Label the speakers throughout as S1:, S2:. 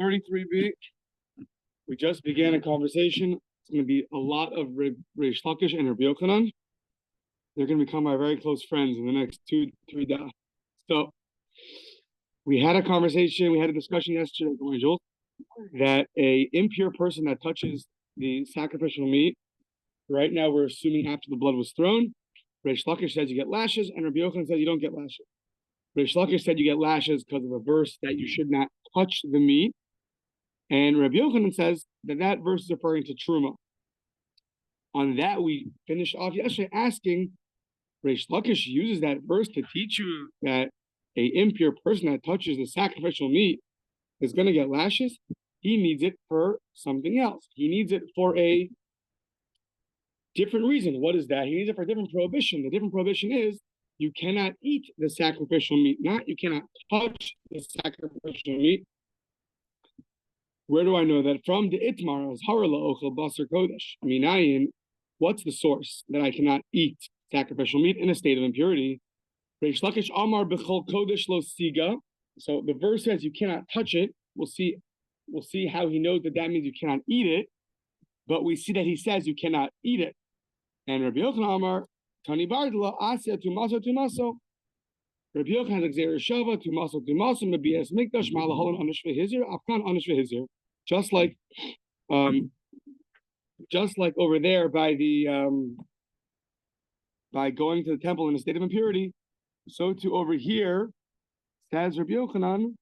S1: 33b. We just began a conversation. It's going to be a lot of Reish Lakish and Rabbi Yochanan. They're going to become my very close friends in the next 2-3 days. So we had a conversation, we had a discussion yesterday, that a impure person that touches the sacrificial meat, right now we're assuming after the blood was thrown, Reish Lakish says you get lashes, and Rabbi Yochanan says you don't get lashes. Reish Lakish said you get lashes because of a verse that you should not touch the meat, and Rabbi Yochanan says that verse is referring to Truma. On that, we finished off yesterday asking, Reish Lakish uses that verse to teach you that a impure person that touches the sacrificial meat is going to get lashes. He needs it for something else. He needs it for a different reason. What is that? He needs it for a different prohibition. The different prohibition is you cannot eat the sacrificial meat. Not you cannot touch the sacrificial meat. Where do I know that from? The Itmar as Harala Ochel Basar Kodesh. Minayin, what's the source that I cannot eat sacrificial meat in a state of impurity? Reish Lakish Amar Bechol Kodesh Lo Siga. So the verse says you cannot touch it. We'll see how he knows that means you cannot eat it. But we see that he says you cannot eat it. And Rabbi Yochanan Amar Tani Bardla Asya Tumaso Tumaso. Rabbi Yochanan has Xer Shava Tumaso Tumaso Mabias Mikdash Malaholan Anish Vehizir Afkan Anish Vehizir. Just like over there by the by going to the temple in a state of impurity, so too over here, says Rabbi Yochanan.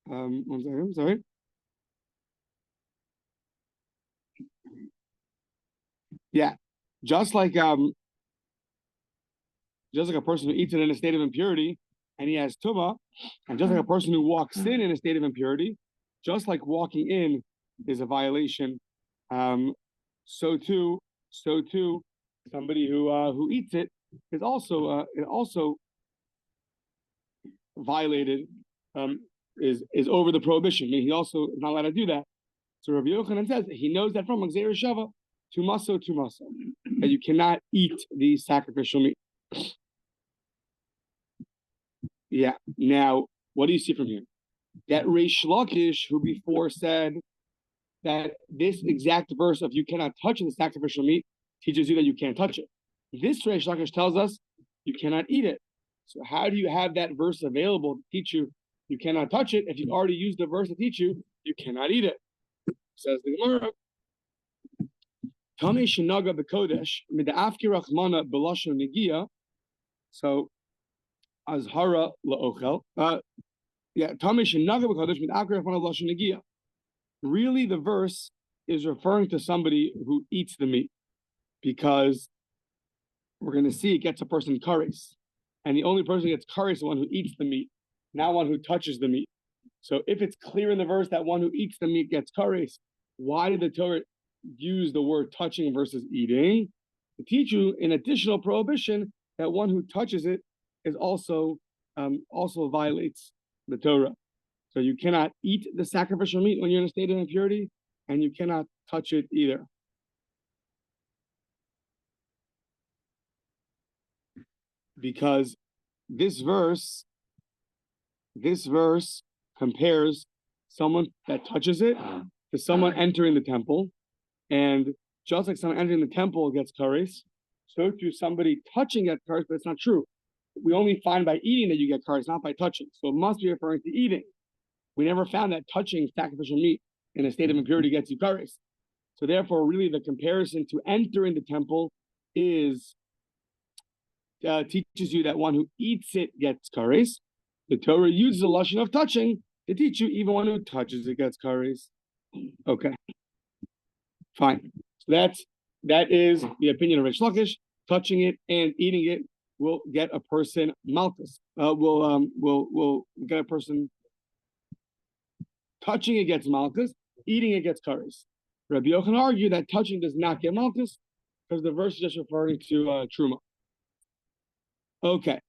S1: One second, sorry. Yeah, just like a person who eats it in a state of impurity and he has tumah, and just like a person who walks in a state of impurity, just like walking in is a violation, so too somebody who eats it is also violated, is over the prohibition. I mean, he also is not allowed to do that. So Rabbi Yochanan says he knows that from Xer Shava Tumaso, that you cannot eat the sacrificial meat. Yeah. Now, what do you see from here? That Reish Lakish, who before said that this exact verse of you cannot touch the sacrificial meat teaches you that you can't touch it. This Reish Lakish tells us you cannot eat it. So how do you have that verse available to teach you you cannot touch it if you've already used the verse to teach you you cannot eat it? Says the Gemara. Tame shenaga b'kodesh mid'afki rachmana b'lashon negia. So azhara la'ochel. Tame shenaga b'kodesh mid'afki rachmana b'lashon negia. Really, the verse is referring to somebody who eats the meat, because we're going to see it gets a person kares, and the only person who gets kares is the one who eats the meat, not one who touches the meat. So if it's clear in the verse that one who eats the meat gets kares, why did the Torah use the word touching versus eating? To teach you an additional prohibition that one who touches it is also violates the Torah. So you cannot eat the sacrificial meat when you're in a state of impurity, and you cannot touch it either. Because this verse compares someone that touches it to someone entering the temple, and just like someone entering the temple gets kares, so too somebody touching gets kares, but it's not true. We only find by eating that you get kares, not by touching. So it must be referring to eating. We never found that touching sacrificial meat in a state of impurity gets you kares. So therefore, really the comparison to entering the temple is teaches you that one who eats it gets kares. The Torah uses a lashon of touching to teach you even one who touches it gets kares. Okay, fine. So that is the opinion of Reish Lakish. Touching it and eating it will get a person malchus. Will get a person. Touching it gets malchus. Eating it gets kares. Rabbi Yochanan argued that touching does not get malchus because the verse is just referring to truma. Okay.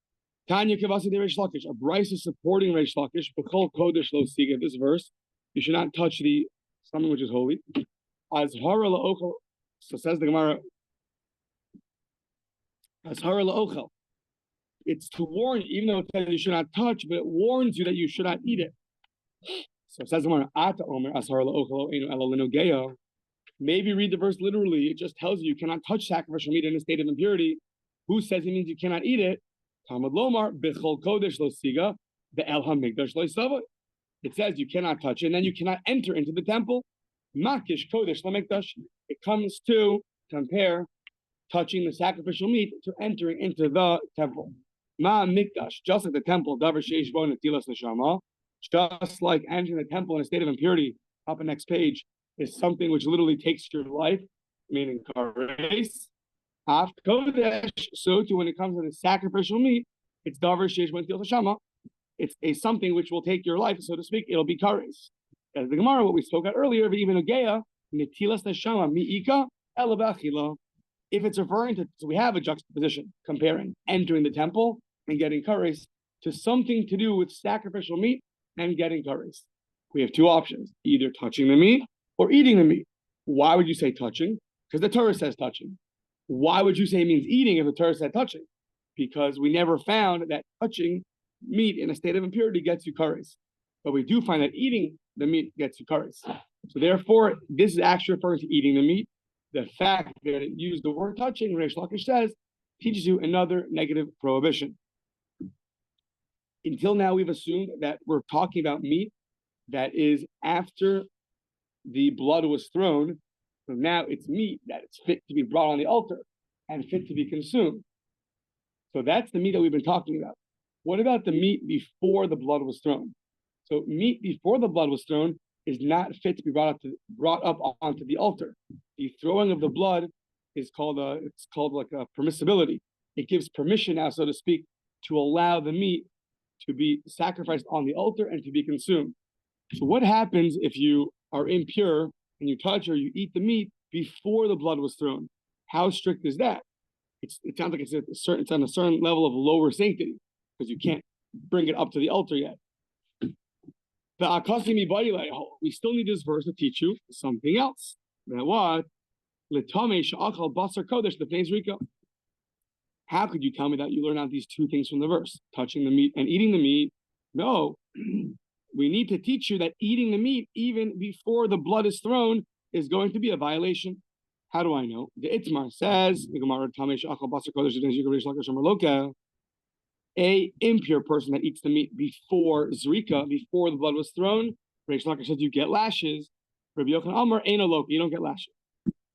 S1: Tanya Kavasi de Reish Lakish. A Bryce is supporting Reish Lakish. B'chol kodesh lo siga. This verse, you should not touch something which is holy. Azhara la'ochel. So says the Gemara. Azhara la'ochel. It's to warn you, even though it says you should not touch, but it warns you that you should not eat it. So it says Ata Omer Asar La'ochelo Einu Ela L'Nogeo. Maybe read the verse literally. It just tells you cannot touch sacrificial meat in a state of impurity. Who says it means you cannot eat it? Talmud Lomar Bechol Kodesh Lo Siga Be'el HaMikdash Lo Yisava. It says you cannot touch it, and then you cannot enter into the temple. Makish Kodesh Lo Mikdash. It comes to compare touching the sacrificial meat to entering into the temple. Ma Mikdash, just like the temple, Davar Sheish Bo Netilas Neshama, just like entering the temple in a state of impurity, up the next page, is something which literally takes your life, meaning kares. Af Kodesh, so too when it comes to the sacrificial meat, it's Davar Sheish Bo Netilas Neshama. It's a something which will take your life, so to speak, it'll be kares. As the Gemara, what we spoke about earlier, even Ogeya, Netilas Neshama, Mi'ika, Elabachila. If it's referring to, so we have a juxtaposition comparing entering the temple and getting kares to something to do with sacrificial meat and getting kares. We have two options, either touching the meat or eating the meat. Why would you say touching? Because the Torah says touching. Why would you say it means eating if the Torah said touching? Because we never found that touching meat in a state of impurity gets you kares. But we do find that eating the meat gets you kares. So therefore, this is actually referring to eating the meat. The fact that it used the word touching, Reish Lakish says, teaches you another negative prohibition. Until now, we've assumed that we're talking about meat that is after the blood was thrown. So now it's meat that it's fit to be brought on the altar and fit to be consumed. So that's the meat that we've been talking about. What about the meat before the blood was thrown? So meat before the blood was thrown is not fit to be brought up onto the altar. The throwing of the blood is called like a permissibility. It gives permission now, so to speak, to allow the meat to be sacrificed on the altar and to be consumed. So what happens if you are impure and you touch or you eat the meat before the blood was thrown? How strict is that? It sounds like it's on a certain level of lower sanctity because you can't bring it up to the altar yet. We still need this verse to teach you something else. That what? How could you tell me that you learn out these two things from the verse? Touching the meat and eating the meat? No. We need to teach you that eating the meat, even before the blood is thrown, is going to be a violation. How do I know? The Itmar says, a impure person that eats the meat before Zrika, before the blood was thrown, Reish Lakish says you get lashes. Rabbi Yochanan Amar Eino Loka, you don't get lashes.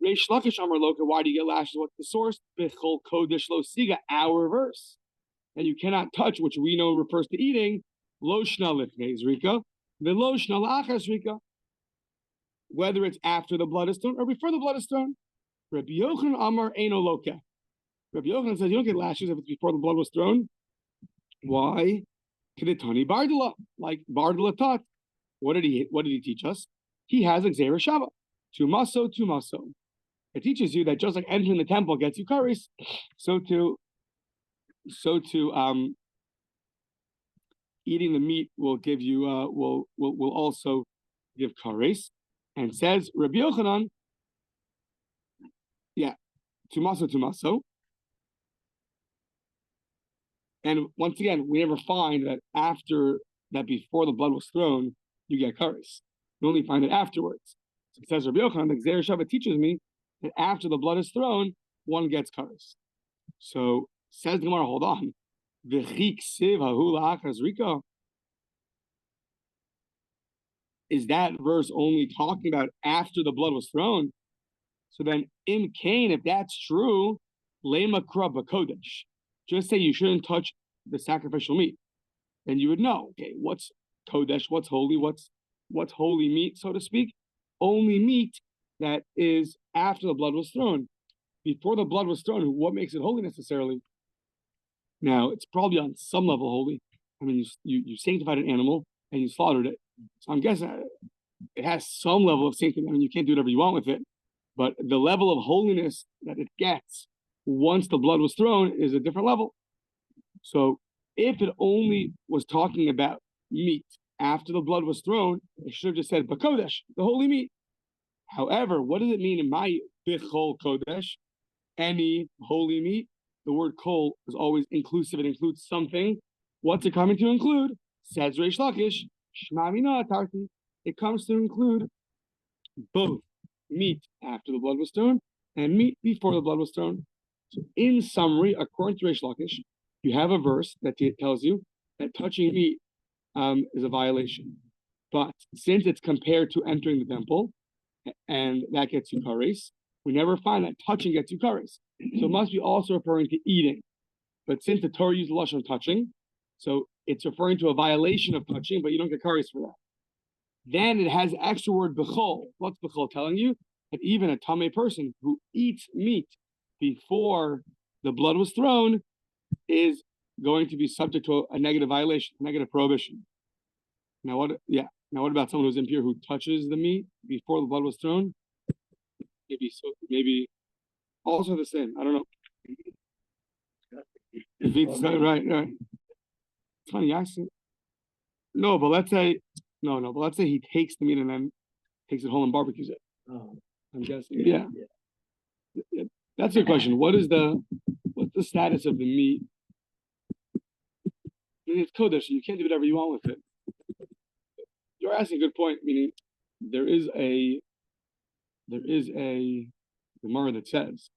S1: Reish Lakish Amar Loka, why do you get lashes? What's the source? Bechol Kodesh Lo Siga, our verse. And you cannot touch, which we know refers to eating, Lo Shna Lifnei Zrika, the Lo Shna La'achas Zrika. Whether it's after the blood is thrown or before the blood is thrown. Rabbi Yochanan Amar Eino Loka. Rabbi Yochanan says you don't get lashes if it's before the blood was thrown. Why? Kedetani Bardula, like Bardula taught. What did he teach us? He has Xera Shava. Tumaso. It teaches you that just like entering the temple gets you kares, so too eating the meat will give you will also give kares. And says Rabbi Yochanan, tumaso. And once again, we never find that after that, before the blood was thrown, you get kares. You only find it afterwards. So it says Rabbi Yochanan, the Xer Shabbat teaches me that after the blood is thrown, one gets kares. So says the Gemara, hold on. Is that verse only talking about after the blood was thrown? So then, in Cain, if that's true, lema krab kodesh. Just say you shouldn't touch the sacrificial meat. Then you would know, okay, what's kodesh, what's holy, what's holy meat, so to speak. Only meat that is after the blood was thrown. Before the blood was thrown, what makes it holy necessarily? Now, it's probably on some level holy. I mean, you sanctified an animal and you slaughtered it. So I'm guessing it has some level of sanctity. I mean, you can't do whatever you want with it. But the level of holiness that it gets once the blood was thrown is a different level. So if it only was talking about meat after the blood was thrown, it should have just said bakodesh, the holy meat. However, what does it mean in my bichol kodesh, any holy meat? The word kol is always inclusive. It includes something. What's it coming to include? Says Reish Lakish, Shema mina tarti. It comes to include both meat after the blood was thrown and meat before the blood was thrown. So, in summary, according to Reish Lakish, you have a verse that tells you that touching meat is a violation. But since it's compared to entering the temple, and that gets you kares, we never find that touching gets you kares. So it must be also referring to eating. But since the Torah used the lashon of touching, so it's referring to a violation of touching, but you don't get kares for that. Then it has the extra word bechol. What's bechol telling you? That even a tamei person who eats meat before the blood was thrown is going to be subject to a negative violation, a negative prohibition. Now what? Yeah. Now what about someone who's impure who touches the meat before the blood was thrown? Maybe also the same. I don't know. If it's right. It's funny, actually. No, but let's say but let's say he takes the meat and then takes it home and barbecues it. Oh, I'm guessing. Yeah. That's a good question. What's the status of the meat? I mean, it's kodesh. You can't do whatever you want with it. You're asking a good point. Meaning, there is a Gemara that says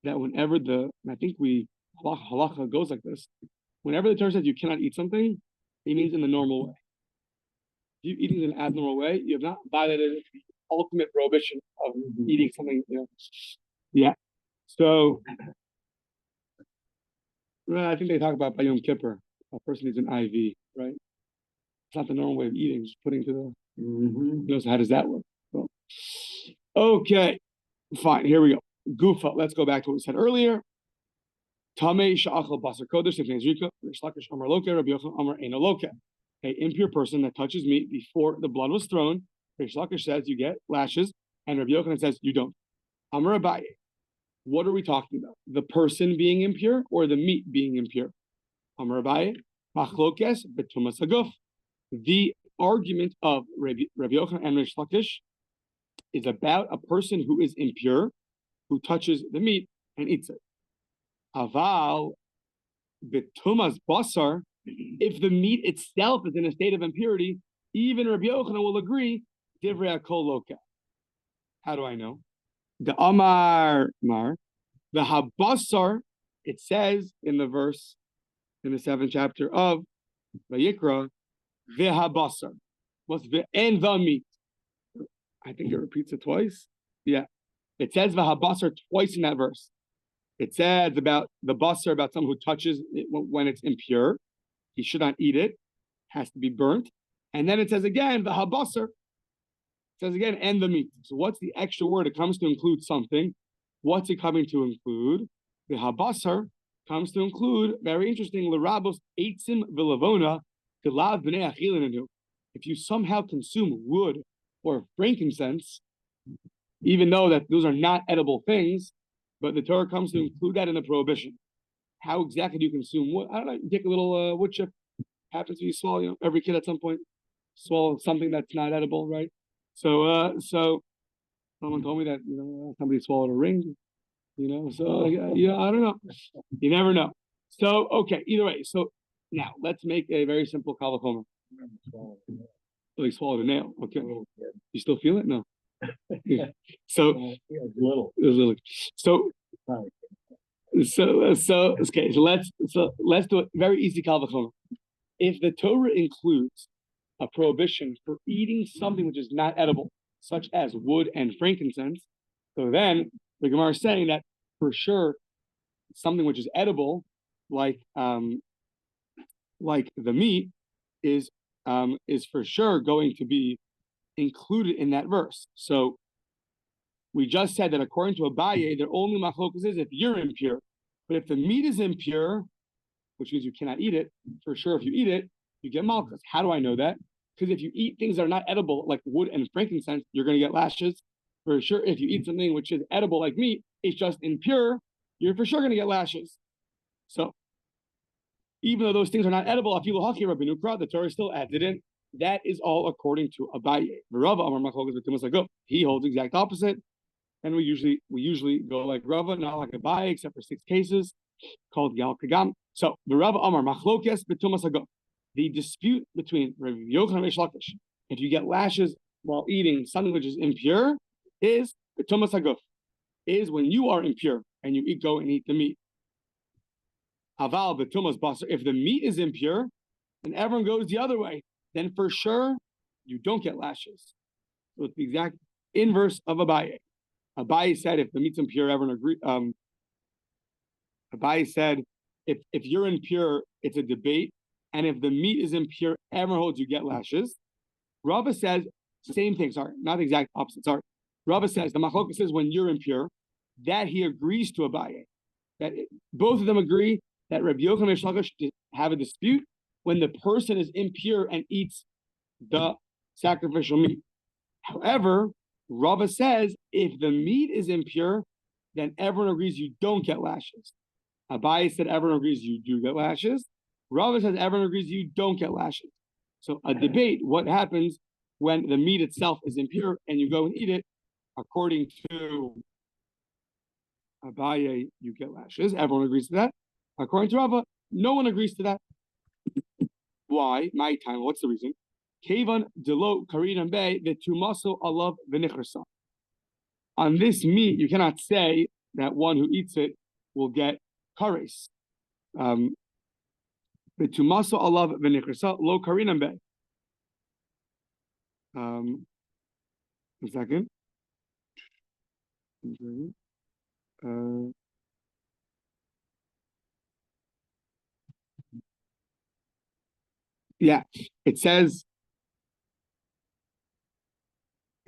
S1: that whenever I think halacha goes like this. Whenever the Torah says you cannot eat something, it means in the normal way. If you eat it in an abnormal way, you have not violated the ultimate prohibition of eating something. Yeah. So, I think they talk about by Yom Kippur, a person needs an IV, right? It's not the normal way of eating, just putting to the. So how does that work? So, okay, fine. Here we go. Gufa. Let's go back to what we said earlier. Tamei sha'achal basar kodesh zrika Reish Lakish amar loke Rabbi Yochanan amar eino loke. An impure person that touches meat before the blood was thrown, Reish Lakish says you get lashes, and Rabbi Yochanan says you don't. Amar Abaye. What are we talking about? The person being impure or the meat being impure? Amar Abaye. Machlokes betumas haguf. The argument of Rabbi Yochanan and Reish Lakish is about a person who is impure, who touches the meat and eats it. Aval betumas basar, if the meat itself is in a state of impurity, even Rabbi Yochanan will agree, divrei hakol loka. How do I know? The Amar, the Habasar, it says in the verse, in the 7th chapter of Vayikra, the Habasar. What's the and the meat? I think it repeats it twice. Yeah. It says the Habasar twice in that verse. It says about the basar, about someone who touches it when it's impure. He should not eat it. Has to be burnt. And then it says again, the habasar. It says again, and the meat. So what's the extra word? It comes to include something. What's it coming to include? The habasar comes to include, very interesting, l'rabos eitzim v'lavona k'lav b'nei achilin. If you somehow consume wood or frankincense, even though that those are not edible things, but the Torah comes to include that in the prohibition. How exactly do you consume wood? I don't know. You take a little wood chip, happens to be swallow. Every kid at some point swallow something that's not edible, right? So someone told me that somebody swallowed a ring. So I don't know. You never know. So okay, either way. So now let's make a very simple kavachomer. Oh, he swallowed a nail. Okay, you still feel it? No. Yeah. So it was little. So okay. So let's do a very easy kavachomer. If the Torah includes a prohibition for eating something which is not edible, such as wood and frankincense, so then the Gemara is saying that for sure something which is edible, like the meat, is for sure going to be included in that verse. So we just said that according to Abaye, their only machlokas is if you're impure. But if the meat is impure, which means you cannot eat it, for sure if you eat it, you get malchus. How do I know that? Because if you eat things that are not edible, like wood and frankincense, you're going to get lashes. For sure, if you eat something which is edible like meat, it's just impure, you're for sure going to get lashes. So even though those things are not edible, the Torah still adds it in. That is all according to Abaye. He holds the exact opposite. And we usually go like Rava, not like Abaye, except for 6 cases called Yal Kagam. So the Rava Amar Machlokes betumas haguf. the dispute between Rabbi Yochanan and Reish Lakish, if you get lashes while eating something which is impure, is b'tumas haguf, is when you are impure and you go and eat the meat. Aval b'tumas basar, if the meat is impure, and everyone goes the other way, then for sure you don't get lashes. So it's the exact inverse of Abaye. Abaye said if the meat's impure, everyone agree. Abaye said if you're impure, it's a debate, and if the meat is impure, everyone holds you get lashes. Rava says same thing. Sorry, not the exact opposite. Sorry, Rava says the Machlokes says when you're impure, that he agrees to Abaye. Both of them agree that Rabbi Yochanan and Reish Lakish have a dispute when the person is impure and eats the sacrificial meat. However, Rava says if the meat is impure, then everyone agrees you don't get lashes. Abaye said everyone agrees you do get lashes. Rava says everyone agrees you don't get lashes. So a debate, what happens when the meat itself is impure and you go and eat it? According to Abaye, you get lashes. Everyone agrees to that. According to Rava, no one agrees to that. Why? My time. What's the reason? Kevan delo karinam bay v'tumaso alav v'nichrasa. On this meat, you cannot say that one who eats it will get kares. V'tumaso alav v'nichrasa lo karinam bay. A second. Yeah, it says,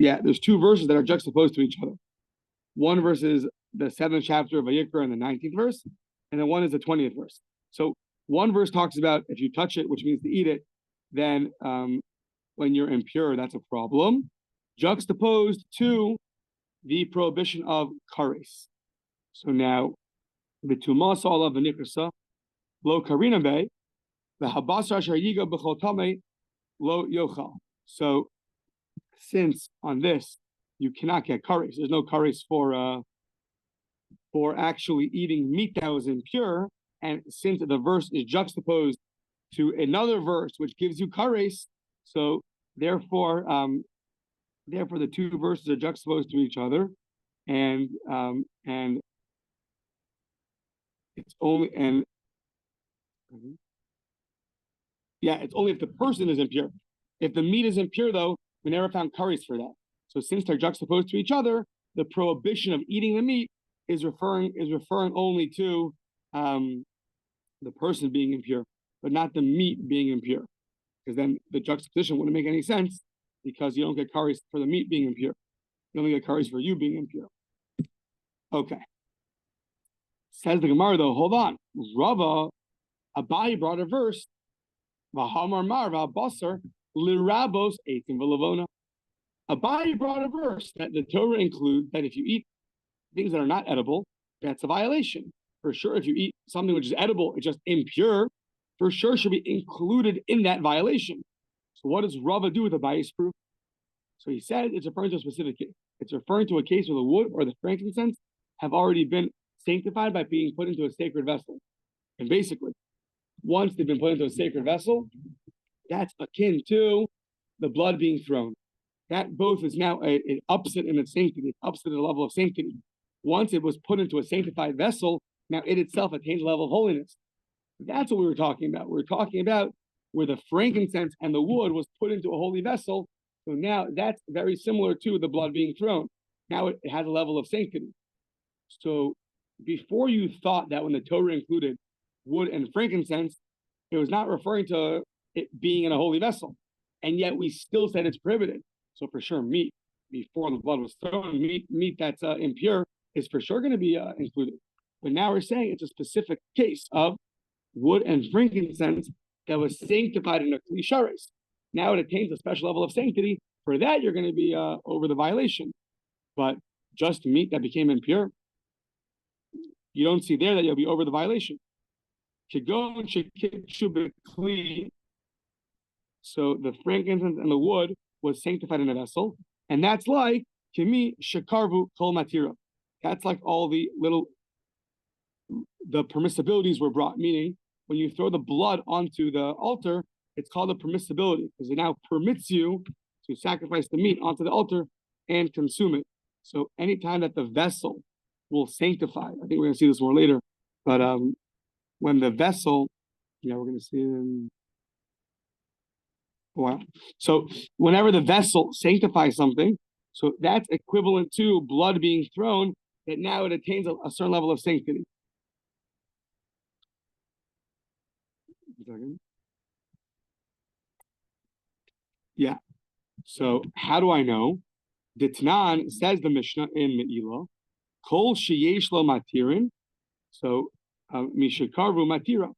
S1: there's two verses that are juxtaposed to each other. One verse is the 7th chapter of Vayikra and the 19th verse, and then one is the 20th verse. So one verse talks about if you touch it, which means to eat it, then when you're impure, that's a problem. Juxtaposed to the prohibition of kares. So now, the tumas olav v'nikrasa lo karina bay, the habasar asher yiga b'chol tamei lo yochal. So since on this you cannot get kares, there's no kares for actually eating meat that was impure, and since the verse is juxtaposed to another verse which gives you kares, so therefore the two verses are juxtaposed to each other, and it's only it's only if the person is impure. If the meat is impure, though, we never found kares for that. So since they're juxtaposed to each other, the prohibition of eating the meat is referring only to the person being impure, but not the meat being impure. Because then the juxtaposition wouldn't make any sense, because you don't get kares for the meat being impure. You only get kares for you being impure. Okay. Says the Gemara, though, hold on. Rava, Abaye brought a verse, V'hamar mar v'habasar lirabos eitim v'lavona. Abaye brought a verse that the Torah includes that if you eat things that are not edible, that's a violation. For sure, if you eat something which is edible, it's just impure, for sure should be included in that violation. So what does Rava do with Abaye's proof? So he said it's referring to a specific case. It's referring to a case where the wood or the frankincense have already been sanctified by being put into a sacred vessel. And basically, once they've been put into a sacred vessel, that's akin to the blood being thrown. That both is now, it ups it in its sanctity, it ups it at a level of sanctity. Once it was put into a sanctified vessel, now it itself attains a level of holiness. That's what we were talking about. We were talking about where the frankincense and the wood was put into a holy vessel. So now that's very similar to the blood being thrown. Now it has a level of sanctity. So before you thought that when the Torah included wood and frankincense, it was not referring to it being in a holy vessel. And yet we still said it's prohibited. So for sure, meat, before the blood was thrown, meat that's impure is for sure going to be included. But now we're saying it's a specific case of wood and frankincense that was sanctified in a kli sharis. Now it attains a special level of sanctity. For that, you're going to be over the violation. But just meat that became impure, you don't see there that you'll be over the violation. So the frankincense and the wood was sanctified in a vessel, and that's like kimi shekarvu kol matira. That's like all the permissibilities were brought. Meaning, when you throw the blood onto the altar, it's called a permissibility because it now permits you to sacrifice the meat onto the altar and consume it. So anytime that the vessel will sanctify, I think we're going to see this more later, but when the vessel, we're going to see it in a while. So whenever the vessel sanctifies something, so that's equivalent to blood being thrown, that now it attains a certain level of sanctity. Yeah. So how do I know? The Tanan says the Mishnah in Me'ilah, Kol sheyesh lo matirin. So mishakarvu matira.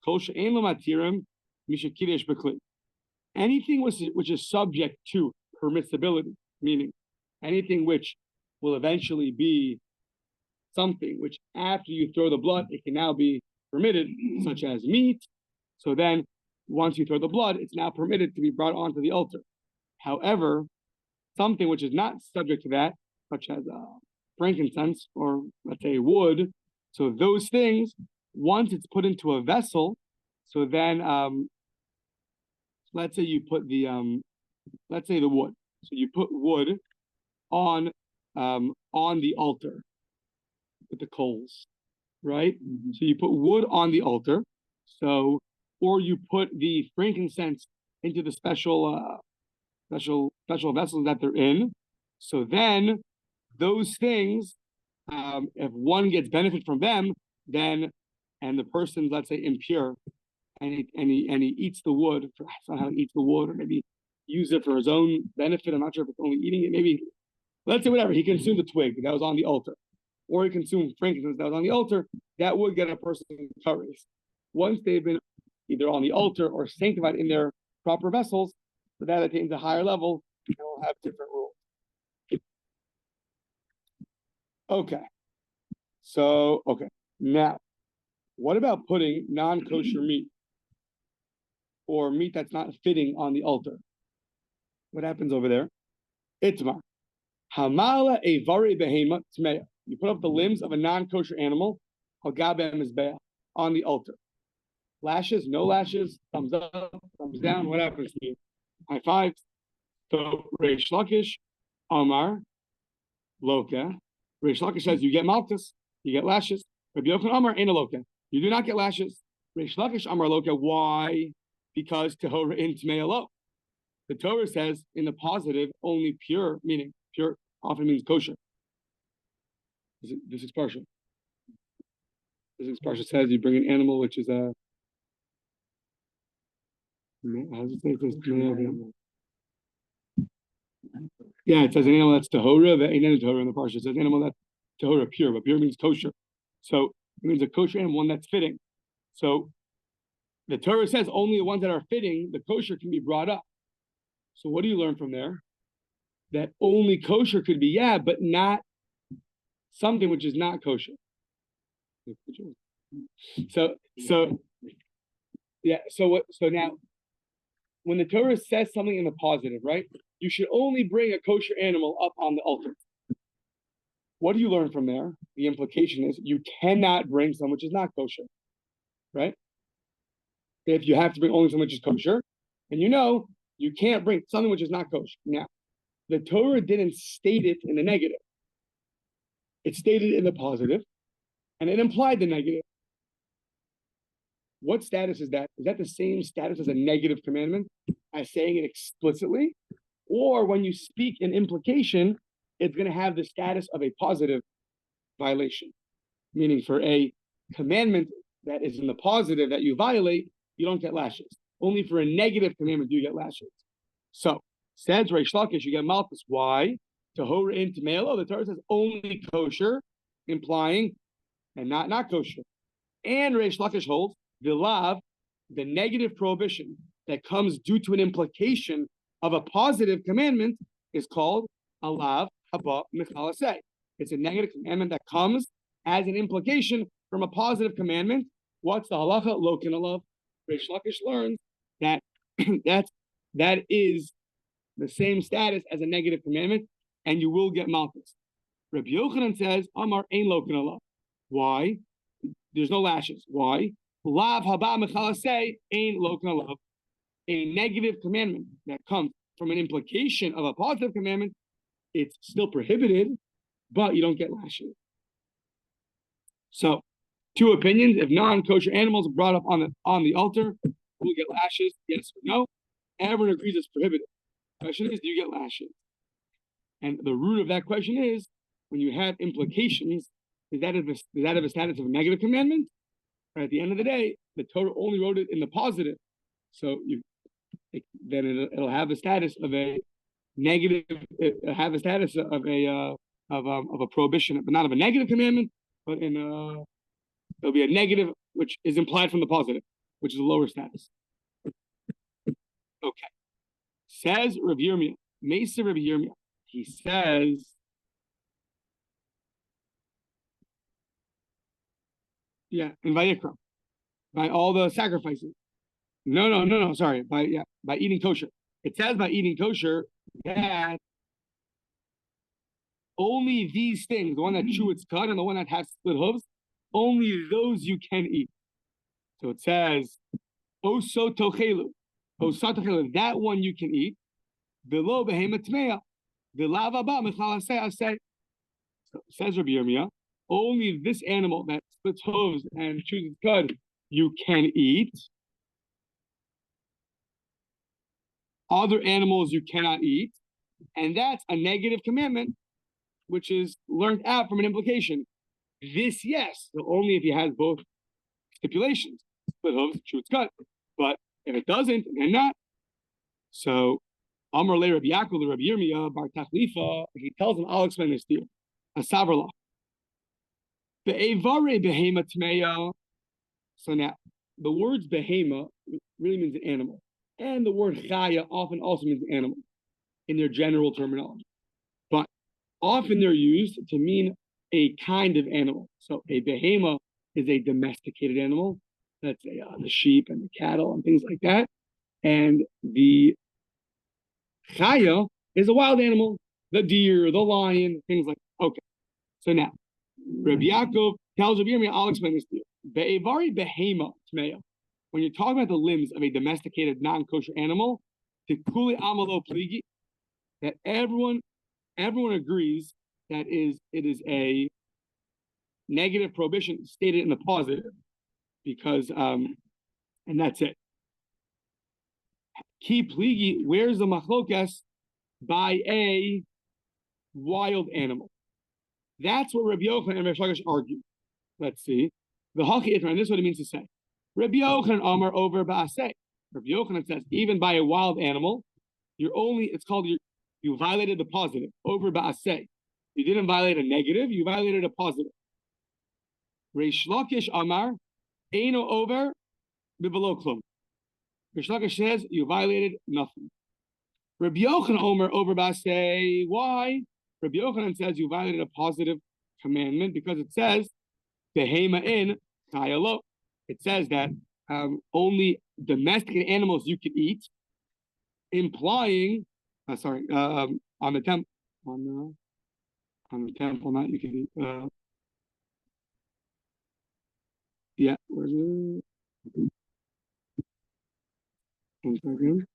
S1: Kol she'en lo matirim mishakidesh b'kli. Anything which is subject to permissibility, meaning anything which will eventually be something which after you throw the blood, it can now be permitted, such as meat. So then once you throw the blood, it's now permitted to be brought onto the altar. However, something which is not subject to that, such as frankincense or let's say wood, so those things, once it's put into a vessel, so then let's say you put the let's say the wood. So you put wood on the altar with the coals, right? Mm-hmm. So you put wood on the altar. So, or you put the frankincense into the special vessels that they're in. So then those things, if one gets benefit from them, then and the person's, let's say, impure, and he eats the wood, somehow eats the wood, or maybe use it for his own benefit. I'm not sure if it's only eating it. Maybe, let's say whatever, he consumed the twig that was on the altar, or he consumed frankincense that was on the altar, that would get a person covered. Once they've been either on the altar or sanctified in their proper vessels, so that attains a higher level, and we'll have different rules. Okay. So, now, what about putting non-kosher meat or meat that's not fitting on the altar? What happens over there? Itmar. Hamala evari behema tmeya. You put up the limbs of a non-kosher animal, hagabem mizbeah, on the altar. Lashes, no lashes, thumbs up, thumbs down, what happens to you? High fives. So Reish Lakish, Amar, Loka. Reish Lakish says you get malchus, you get lashes. Rabbi Yochanan Amar ain't a Loka. You do not get lashes. Reish Lakish Amar Loka. Why? Because Tehora in Tmealo. The Torah says in the positive only pure, meaning pure often means kosher. This is partial. This is partial says you bring an animal which is a how does it say this? Yeah, it says an animal that's tahora, that ain't any tahora in the parsha. It says animal that's tahora, pure, but pure means kosher. So it means a kosher animal, one that's fitting. So the Torah says only the ones that are fitting, the kosher can be brought up. So what do you learn from there? That only kosher could be, but not something which is not kosher. So now when the Torah says something in the positive, right? You should only bring a kosher animal up on the altar. What do you learn from there? The implication is you cannot bring some which is not kosher, right? If you have to bring only something which is kosher, and you can't bring something which is not kosher. Now, the Torah didn't state it in the negative. It stated it in the positive, and it implied the negative. What status is that? Is that the same status as a negative commandment, as saying it explicitly? Or when you speak in implication, it's going to have the status of a positive violation. Meaning for a commandment that is in the positive that you violate, you don't get lashes. Only for a negative commandment do you get lashes. So, says Reish Lakish, you get malchus. Why? Tahora in Tmealo, the Torah says only kosher, implying and not kosher. And Reish Lakish holds Vilav, the negative prohibition that comes due to an implication of a positive commandment is called alav haba michalaseh. It's a negative commandment that comes as an implication from a positive commandment. What's the halacha? Lokin alav. Reish Lakish learns that that is the same status as a negative commandment, and you will get malchus. Rabbi Yochanan says Amar ein lokin alav. Why? There's no lashes. Why? Lav haba mechalaseh ain't lokin alav. a negative commandment that comes from an implication of a positive commandment, it's still prohibited, but you don't get lashes. So, two opinions: if non-kosher animals are brought up on the altar, will get lashes? Yes or no? Everyone agrees it's prohibited. The question is, do you get lashes? And the root of that question is, when you have implications, does that have a status of a negative commandment? Or at the end of the day, the Torah only wrote it in the positive, so then it'll have the status of a negative, have a status of a prohibition, but not of a negative commandment, but it'll be a negative which is implied from the positive, which is a lower status. Okay. Says Rabbi Yirmiyah, Mesa Rabbi Yirmiyah, he says, in Vayikra, by all the sacrifices. No, sorry, by eating kosher. It says by eating kosher that only these things, the one that chew its cud and the one that has split hooves, only those you can eat. So it says, Osotochelu, that one you can eat. Below behemoth tmeya, below ba mechalase. So says Rabbi Yirmiyah, only this animal that splits hooves and chews its cud you can eat. Other animals you cannot eat, and that's a negative commandment, which is learned out from an implication. This, yes, so only if he has both stipulations, split hooves, chew its cud. But if it doesn't, then not. So Amar le Rabbi Yaakov, the Rabbi Yirmiyah, Bar Tachlifa, he tells him, I'll explain this to you. A savrala. Be'evare behema tmeya. So now, the words behema really means an animal. And the word chaya often also means an animal in their general terminology. But often they're used to mean a kind of animal. So a behema is a domesticated animal. That's the sheep and the cattle and things like that. And the chaya is a wild animal, the deer, the lion, things like that. Okay. So now, Rabbi Yaakov tells Rabbi Yirmiyah, I'll explain this to you. Be'evari behema tmeya. When you're talking about the limbs of a domesticated non-kosher animal, tikuli amalo pligi, that everyone agrees that it is a negative prohibition stated in the positive, because and that's it. Ki pligi, where's the machlokas by a wild animal? That's what Rabbi Yochanan and Reish Lakish argue. Let's see. The Haki Itra, and this is what it means to say. Rabbi Yochanan Amar over Ba'aseh. Rabbi Yochanan says, even by a wild animal, you violated the positive, over Ba'aseh. You didn't violate a negative, you violated a positive. Reish Lakish Amar, Eino over Bibelo Klum. Reish Lakish says, you violated nothing. Rabbi Yochanan Omer over Ba'aseh. Why? Rabbi Yochanan says you violated a positive commandment because it says, Behema in Chayalo. It says that only domesticated animals you can eat, implying, on the temple, on the temple, not you can eat. Where's it? 1 second.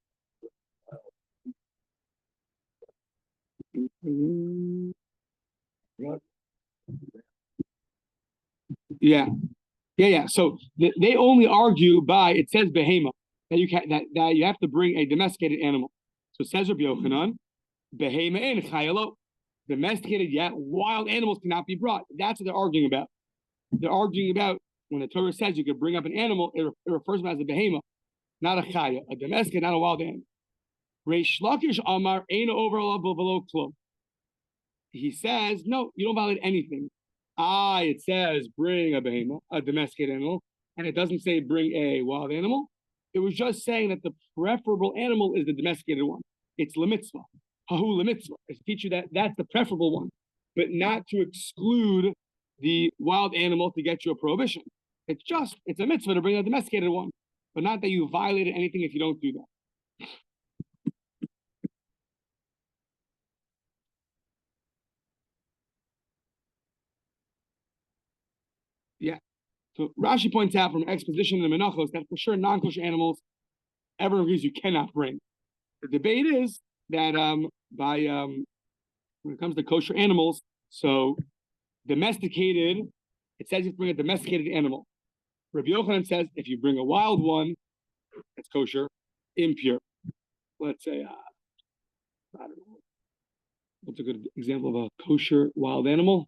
S1: Yeah. So they only argue by, it says behema, that you have to bring a domesticated animal. So it says Rabbi Yochanan, behema in chayalo, domesticated yet wild animals cannot be brought. That's what they're arguing about. They're arguing about when the Torah says you could bring up an animal, it refers to it as a behema, not a chaya, a domesticated, not a wild animal. Reish Lakish Amar Eino over below klum. He says, no, you don't violate anything. It says bring a behema, a domesticated animal, and it doesn't say bring a wild animal. It was just saying that the preferable animal is the domesticated one. It's lemitzvah. Hahu lemitzvah. It's to teach you that that's the preferable one, but not to exclude the wild animal to get you a prohibition. It's a mitzvah to bring a domesticated one, but not that you violated anything if you don't do that. Yeah. So Rashi points out from exposition in the Menachos that for sure non-kosher animals everyone agrees you cannot bring. The debate is that when it comes to kosher animals, so domesticated, it says you bring a domesticated animal. Rabbi Yochanan says if you bring a wild one, it's kosher, impure. Let's say, I don't know, what's a good example of a kosher wild animal?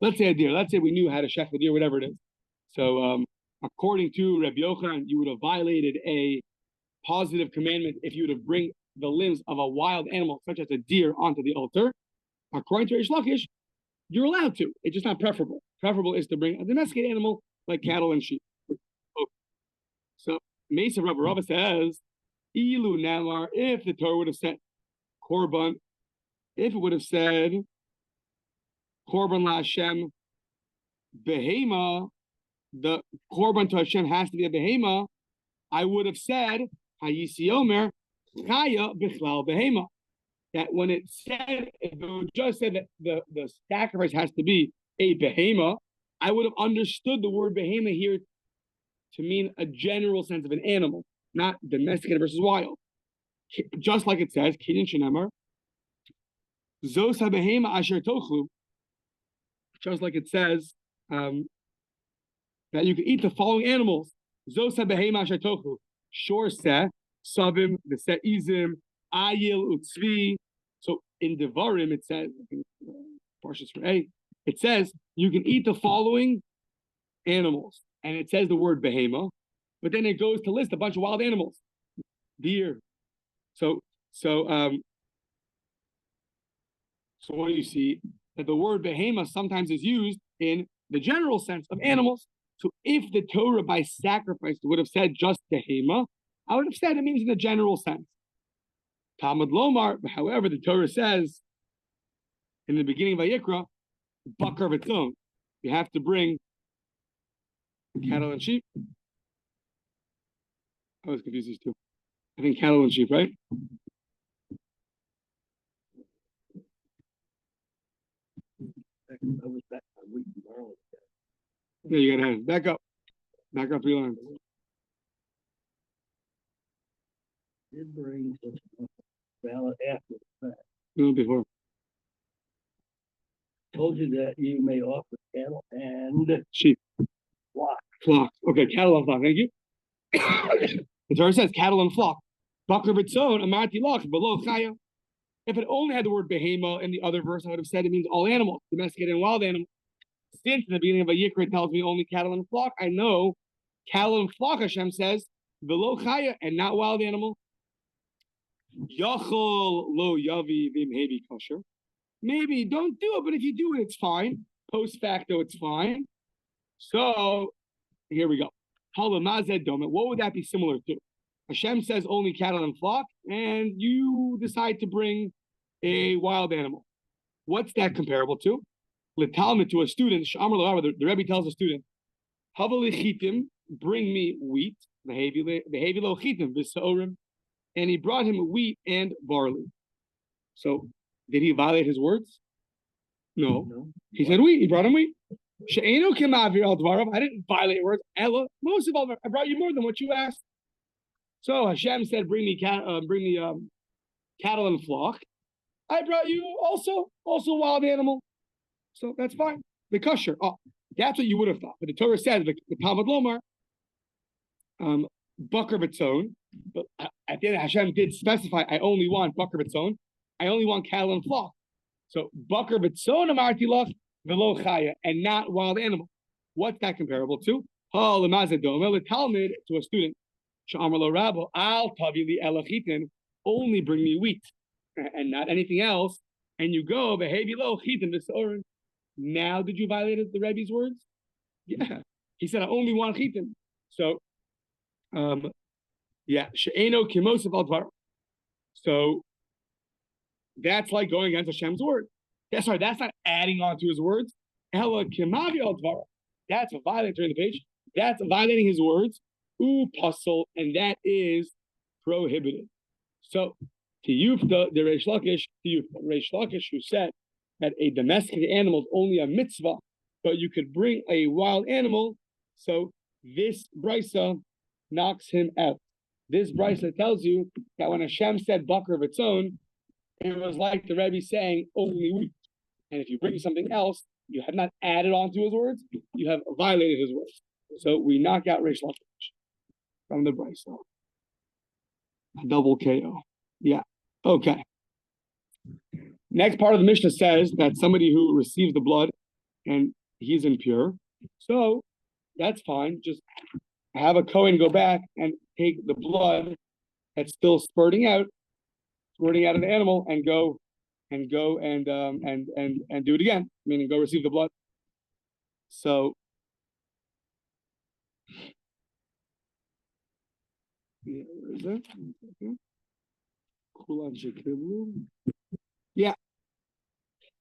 S1: Let's say a deer. Let's say we knew how to shech the deer, whatever it is. So according to Rabbi Yochanan, you would have violated a positive commandment if you would have bring the limbs of a wild animal, such as a deer, onto the altar. According to Reish Lakish, you're allowed to. It's just not preferable. Preferable is to bring a domesticated animal like cattle and sheep. Okay. So Mesa Rabba says, Ilu Namar, if the Torah would have said Korban, if it would have said Korban La Hashem Behema, the Korban to Hashem has to be a Behema, I would have said Hayisi Omer Chaya Bichlal Behema. That when it said, if it just said that the sacrifice has to be a Behema, I would have understood the word Behema here to mean a general sense of an animal, not domesticated versus wild. Just like it says, Kinyan Shenemar, Zos HaBehema Asher Tochlu, just like it says that you can eat the following animals. Zos HaBehema Asher Tochlu, Shor Seh, Savim, the Se'izim, Ayil, Utzvi. So in Devarim, it says, it says you can eat the following animals. And it says the word behema, but then it goes to list a bunch of wild animals. Deer. So what do you see? That the word behema sometimes is used in the general sense of animals. So if the Torah by sacrifice would have said just behema, I would have said it means in the general sense. Talmud Lomar, however, the Torah says in the beginning of Vayikra, bakar v'tzon, you have to bring cattle and sheep. I was confused these two. I think cattle and sheep, right? Yeah, you gotta have back up. Back up 3 lines.
S2: Did bring valid after the fact.
S1: No, before.
S2: Told you that you may offer cattle and
S1: Sheep.
S2: Flock.
S1: Okay, cattle and flock. Thank you. The Torah says cattle and flock. Bakar v'tzon, amarti lach, below chaya. If it only had the word behema in the other verse, I would have said it means all animals, domesticated and wild animals. Since in the beginning of Vayikra it tells me only cattle and flock, I know cattle and flock, Hashem says, below chaya, and not wild animal. Yachol lo yavi v'imhevi kosher. Maybe don't do it, but if you do it, it's fine. Post facto, it's fine. So here we go. What would that be similar to? Hashem says only cattle and flock, and you decide to bring a wild animal. What's that comparable to? L'talmud, to a student, the Rebbe tells a student, Havali chitim, bring me wheat, v'hevi lo chitim, v'sa'orim, and he brought him wheat and barley. So did he violate his words? No. He said wheat. He brought him wheat. She'eno kemavir al dvarav. I didn't violate words. Ella, most of all, I brought you more than what you asked. So Hashem said, bring me cattle and flock. I brought you also wild animal. So that's fine. The kosher. Oh, that's what you would have thought. But the Torah says, the Talmud Lomar, bakar v'tzon. But at the end, Hashem did specify, I only want bakar v'tzon. I only want cattle and flock. So bakar v'tzon amarti lach v'lo chaya, and not wild animal. What's that comparable to? Ha l'mazedome l'talmid, to a student. Sh'amar lo rabbo al tavi li elachitin, only bring me wheat and not anything else. And you go v'hevi lo chitin v'sorin. Now did you violate the Rebbe's words? Yeah, he said I only want chitin. So, yeah, she'eno kimosef al dvar. So that's like going against Hashem's word. That's right. That's not adding on to his words. Ela kimavi al dvar. That's a violation. Turn the page. That's violating his words. Puzzle, and that is prohibited. So to Yufta, the Reish Lakish, who said that a domesticated animal is only a mitzvah, but you could bring a wild animal. So this brisa knocks him out. this brisa tells you that when Hashem said Bakar of its own, it was like the Rebbe saying only wheat. And if you bring something else, you have not added on to his words, you have violated his words. So we knock out Reish Lakish from the brisa. Double KO. Yeah. Okay. Next part of the Mishnah says that somebody who receives the blood and he's impure, so that's fine. Just have a Kohen go back and take the blood that's still spurting out of the animal and go and do it again, meaning go receive the blood. So where is it? Yeah.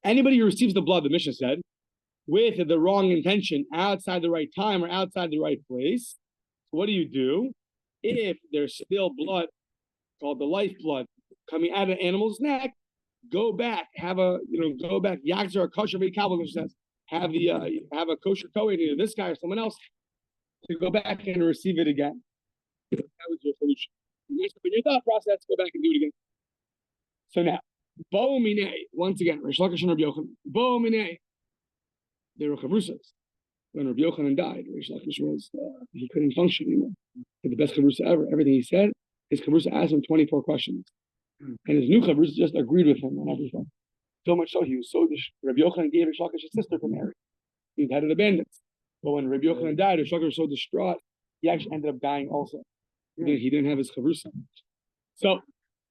S1: Anybody who receives the blood, the Mishnah said, with the wrong intention, outside the right time or outside the right place, what do? If there's still blood called the life blood coming out of the animal's neck, go back, go back. Yagzer or kosher v'kabel, which says, have a kosher kohen, either this guy or someone else, to go back and receive it again. That was your solution. In your thought process, go back and do it again. So now, bo minei, once again, Reish Lakish and Rabbi Yochanan, bo minei, they were chavrusas. When Rabbi Yochanan died, Reish Lakish was, he couldn't function anymore. He had the best chavrusa ever. Everything he said, his chavrusa asked him 24 questions. And his new chavrusa just agreed with him on everything. So much so, he was so, Rabbi Yochanan gave Reish Lakish's sister to marry. He had it abandoned. But when Rabbi Yochanan died, Reish Lakish was so distraught, he actually ended up dying also. He didn't have his chavrusa. So,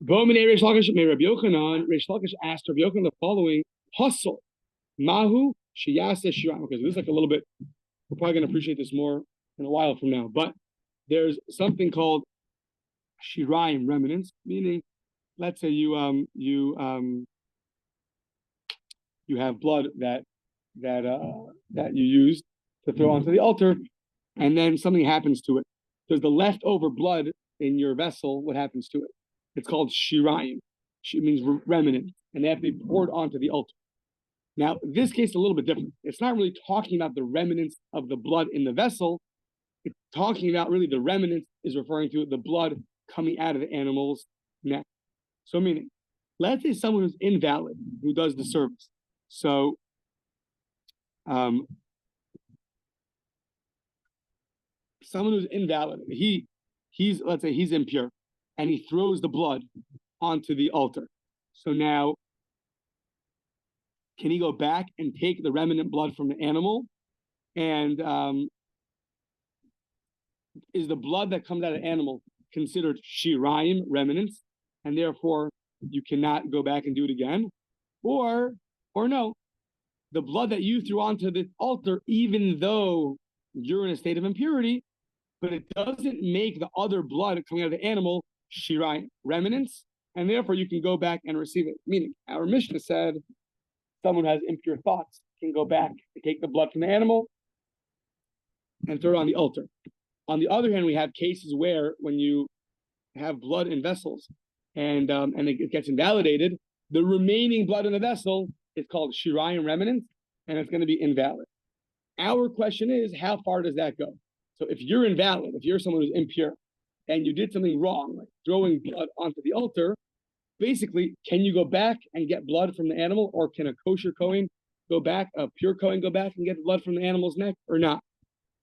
S1: bo minei Reish Lakish may Rabbi Yochanan, Reish Lakish asked Rabbi Yochanan the following, hustle, mahu sheyaseh shirayim. Okay, so this is like a little bit, we're probably going to appreciate this more in a while from now, but there's something called shirayim remnants, meaning, let's say you have blood that you used to throw onto the altar, and then something happens to it. There's the leftover blood in your vessel. What happens to it? It's called shirayim. It means remnant, and they have to be poured onto the altar. Now, this case is a little bit different. It's not really talking about the remnants of the blood in the vessel. It's talking about really the remnants is referring to the blood coming out of the animal's neck. So meaning, let's say someone who's invalid, who does the service. So, someone who's invalid, let's say he's impure, and he throws the blood onto the altar. So now, can he go back and take the remnant blood from the animal? And is the blood that comes out of the animal considered shirayim, remnants, and therefore you cannot go back and do it again? Or no, the blood that you threw onto the altar, even though you're in a state of impurity, but it doesn't make the other blood coming out of the animal shirayim, remnants, and therefore you can go back and receive it. Meaning, our Mishnah said, someone who has impure thoughts can go back and take the blood from the animal and throw it on the altar. On the other hand, we have cases where when you have blood in vessels and it gets invalidated, the remaining blood in the vessel is called shirayim, remnants, and it's going to be invalid. Our question is, how far does that go? So if you're invalid, if you're someone who's impure, and you did something wrong, like throwing blood onto the altar, basically, can you go back and get blood from the animal, or can a kosher kohen go back, a pure kohen go back and get the blood from the animal's neck, or not?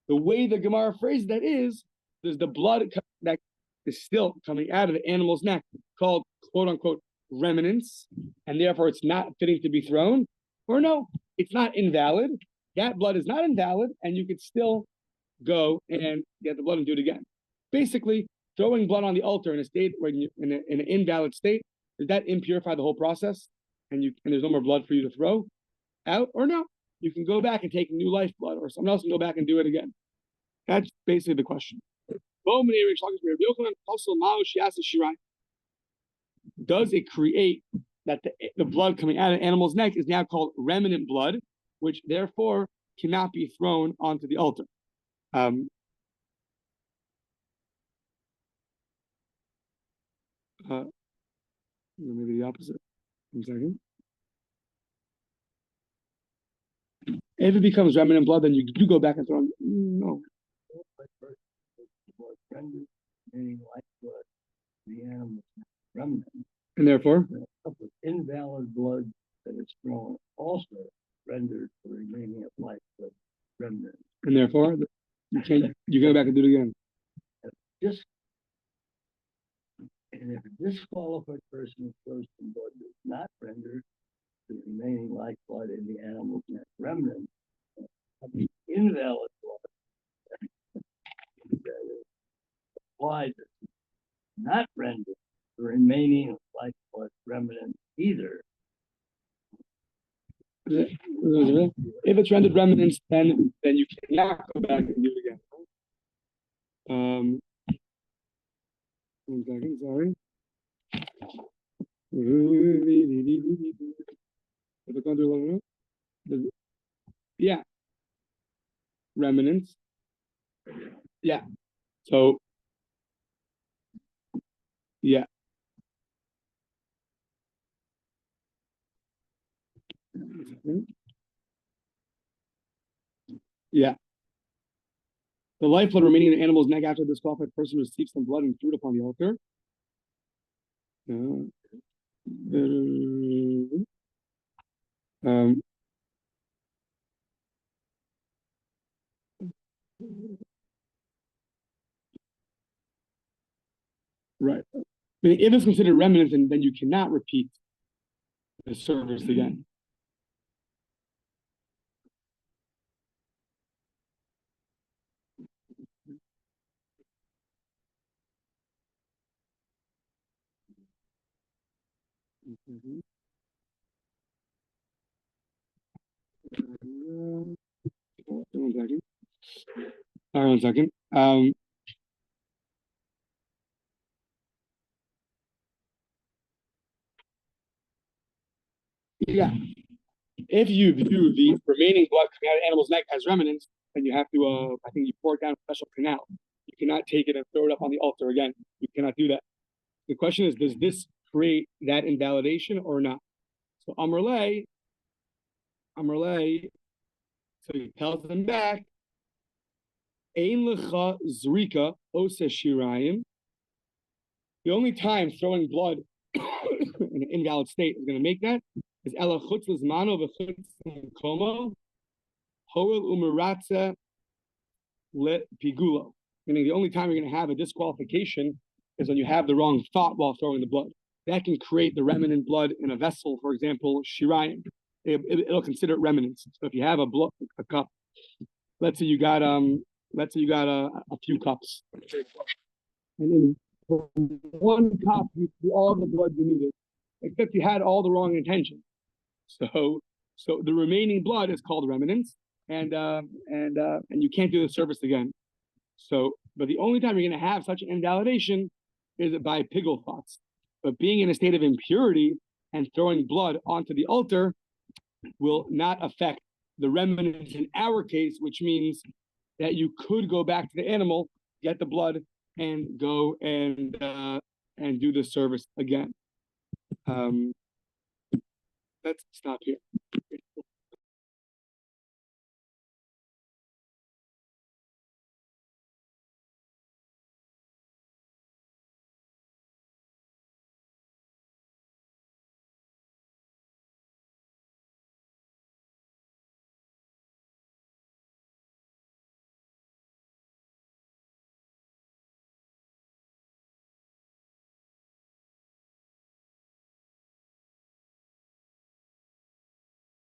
S1: The way the Gemara phrased that is, there's the blood that is still coming out of the animal's neck, called quote-unquote remnants, and therefore it's not fitting to be thrown, or no, it's not invalid. That blood is not invalid, and you could still go and get the blood and do it again. Basically, throwing blood on the altar in a state where in an invalid state, does that impurify the whole process? And there's no more blood for you to throw out, or no? You can go back and take new life blood, or someone else can go back and do it again. That's basically the question. Does it create that the blood coming out of the animal's neck is now called remnant blood, which therefore cannot be thrown onto the altar? Maybe the opposite. 1 second. If it becomes remnant blood, then you do go back and throw it. No.
S2: Meaning life blood. the animal's remnant.
S1: And therefore,
S2: With invalid blood that is thrown also rendered the remaining of life the remnant.
S1: and therefore, you go back and do it again.
S2: Just and if a disqualified person throws some blood does not render the remaining lifeblood in the animal's neck remnant, the invalid blood that is applied does not render the remaining lifeblood remnant either.
S1: If it's rendered remnants, then you cannot go back and do it again. 1 second, sorry. Yeah. Remnants. Yeah. So, yeah. Yeah. The lifeblood remaining in the animal's neck after the disqualified person receives some blood and threw it upon the altar. Right. Meaning if it's considered remnants, then you cannot repeat the service again. One second. All right, 1 second. Yeah. If you view the remaining blood coming out of the animal's neck as remnants, then you have to, I think you pour it down a special canal. You cannot take it and throw it up on the altar again. You cannot do that. The question is, does this create that invalidation or not? So Amrle, so he tells them back, Ein lecha zrika ose shirayim. The only time throwing blood in an invalid state is going to make that is ela chutz l'zmano v'chutz l'komo hoel umeratze le pigulo. Meaning the only time you're going to have a disqualification is when you have the wrong thought while throwing the blood. That can create the remnant blood in a vessel, for example, shirayim. It'll consider it remnants. So if you have a cup, let's say you got a few cups, and in one cup you threw all the blood you needed, except you had all the wrong intention. So the remaining blood is called remnants, and you can't do the service again. So, but the only time you're going to have such an invalidation is by pigul thoughts. But being in a state of impurity and throwing blood onto the altar will not affect the remnants in our case, which means that you could go back to the animal, get the blood, and go and do the service again. Let's stop here.